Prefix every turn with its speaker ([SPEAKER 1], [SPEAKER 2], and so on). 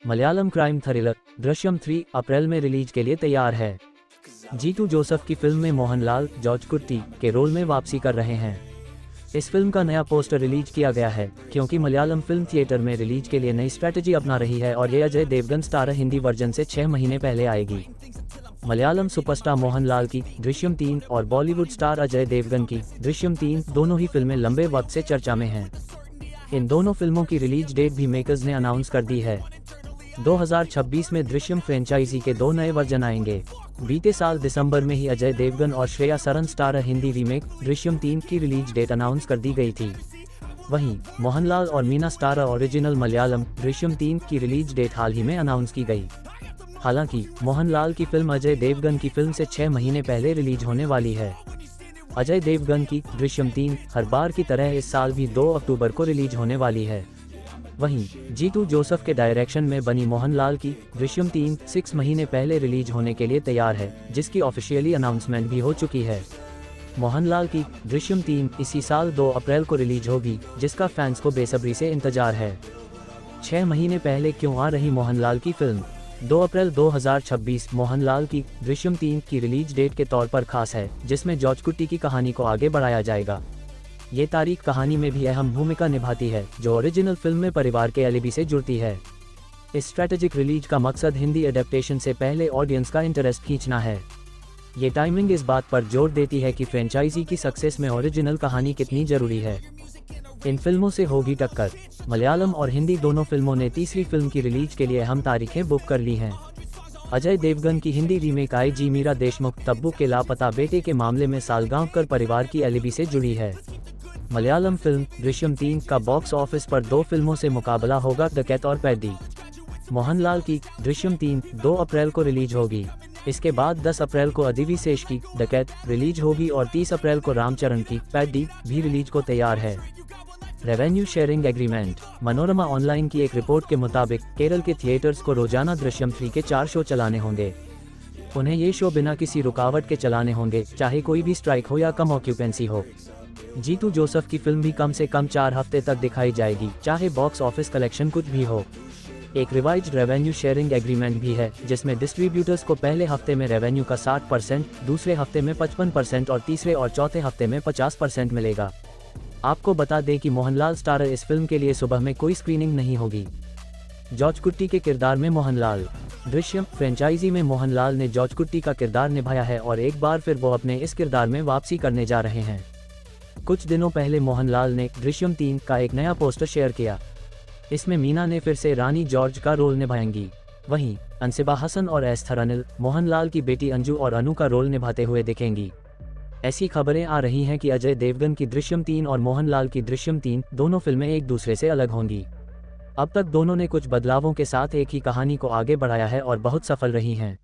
[SPEAKER 1] Malayalam crime thriller Drishyam 3 अप्रैल में release के लिए तैयार है। जीतू जोसेफ की फिल्म में मोहनलाल जॉर्ज कुट्टी के रोल में वापसी कर रहे हैं। इस फिल्म का नया पोस्टर रिलीज किया गया है क्योंकि मलयालम फिल्म थिएटर में रिलीज के लिए नई स्ट्रेटजी अपना रही है और ये अजय देवगन स्टारर हिंदी वर्जन से 6 महीने पहले आएगी। मलयालम सुपरस्टार मोहनलाल की दृश्यम 3 और बॉलीवुड स्टार अजय देवगन की दृश्यम 3 दोनों ही फिल्में लंबे वक्त से चर्चा में हैं। इन दोनों फिल्मों की रिलीज डेट भी मेकर्स ने अनाउंस कर दी है। 2026 में दृश्यम फ्रेंचाइजी के 2 नए वर्जन आएंगे। बीते साल दिसंबर में ही अजय देवगन और श्रेया सरन स्टारर हिंदी रीमेक दृश्यम 3 की रिलीज डेट अनाउंस कर दी गई थी। वहीं मोहनलाल और मीना स्टारर ओरिजिनल मलयालम दृश्यम 3 की रिलीज डेट हाल ही में अनाउंस की गई। हालांकि मोहनलाल की फिल्म अजय देवगन की फिल्म से 6 महीने पहले रिलीज होने वाली है। अजय देवगन की दृश्यम 3 हर बार की तरह इस साल भी 2 अक्टूबर को रिलीज होने वाली है। वहीं जीतू जोसेफ के डायरेक्शन में बनी मोहनलाल की दृश्यम 3 6 महीने पहले रिलीज होने के लिए तैयार है, जिसकी ऑफिशियली अनाउंसमेंट भी हो चुकी है। मोहनलाल की दृश्यम 3 इसी साल 2 अप्रैल को रिलीज होगी, जिसका फैंस को बेसब्री से इंतजार है। 6 महीने पहले क्यों आ रही मोहनलाल की फिल्म? 2 अप्रैल 2026 मोहनलाल की दृश्यम 3 की रिलीज डेट के तौर पर खास है, जिसमें जॉर्ज कुट्टी की कहानी को आगे बढ़ाया जाएगा। ये तारीख कहानी में भी अहम भूमिका निभाती है, जो ओरिजिनल फिल्म में परिवार के एलिबी से जुड़ती है। इस स्ट्रेटेजिक रिलीज का मकसद हिंदी एडेप्टेशन से पहले ऑडियंस का इंटरेस्ट खींचना है। ये टाइमिंग इस बात पर जोर देती है कि फ्रेंचाइजी की सक्सेस में ओरिजिनल कहानी कितनी जरूरी है। इन फिल्मों से होगी टक्कर। मलयालम और हिंदी दोनों फिल्मों ने तीसरी फिल्म की रिलीज के लिए अहम तारीखें बुक कर ली हैं। अजय देवगन की हिंदी रीमेक आई.जी. मीरा देशमुख तब्बू के लापता बेटे के मामले में सालगांवकर परिवार की एलिबी से जुड़ी है। मलयालम फिल्म दृश्यम 3 का बॉक्स ऑफिस पर 2 फिल्मों से मुकाबला होगा, डकैत और पैडी। मोहनलाल की दृश्यम 3 2 अप्रैल को रिलीज होगी। इसके बाद 10 अप्रैल को अधिविशेष की डकैत रिलीज होगी और 30 अप्रैल को रामचरण की पैडी भी रिलीज को तैयार है। Revenue sharing agreement. Manorama online की एक रिपोर्ट के मुताबिक केरल के थिएटर्स को रोजाना दृश्यम 3 के 4 शो चलाने होंगे। उन्हें ये शो बिना किसी रुकावट के चलाने होंगे, चाहे कोई भी स्ट्राइक हो या कम ऑक्यूपेंसी हो। जीतू जोसेफ की फिल्म भी कम से कम 4 हफ्ते तक दिखाई जाएगी, चाहे बॉक्स ऑफिस कलेक्शन कुछ भी हो। एक रिवाइज्ड रेवेन्यू शेयरिंग एग्रीमेंट भी है, जिसमें डिस्ट्रीब्यूटर्स को पहले हफ्ते में रेवेन्यू का 60%, दूसरे हफ्ते में 55% और तीसरे और चौथे हफ्ते में 50% मिलेगा। आपको बता दें कि मोहनलाल स्टारर इस फिल्म के लिए सुबह में कोई स्क्रीनिंग नहीं होगी। जॉर्ज कुट्टी के किरदार में मोहनलाल। दृश्यम फ्रेंचाइजी में मोहनलाल ने जॉर्ज कुट्टी का किरदार निभाया है और एक बार फिर वो अपने इस किरदार में वापसी करने जा रहे हैं। कुछ दिनों पहले मोहनलाल ने दृश्यम 3 का एक नया पोस्टर शेयर किया। इसमें मीना ने फिर से रानी जॉर्ज का रोल निभाएंगी। वहीं अनसिबा हसन और एस्थर अनिल मोहनलाल की बेटी अंजू और अनु का रोल निभाते हुए दिखेंगी। ऐसी खबरें आ रही हैं कि अजय देवगन की दृश्यम 3 और मोहनलाल की दृश्यम 3 दोनों फिल्में एक दूसरे से अलग होंगी। अब तक दोनों ने कुछ बदलावों के साथ एक ही कहानी को आगे बढ़ाया है और बहुत सफल रही हैं।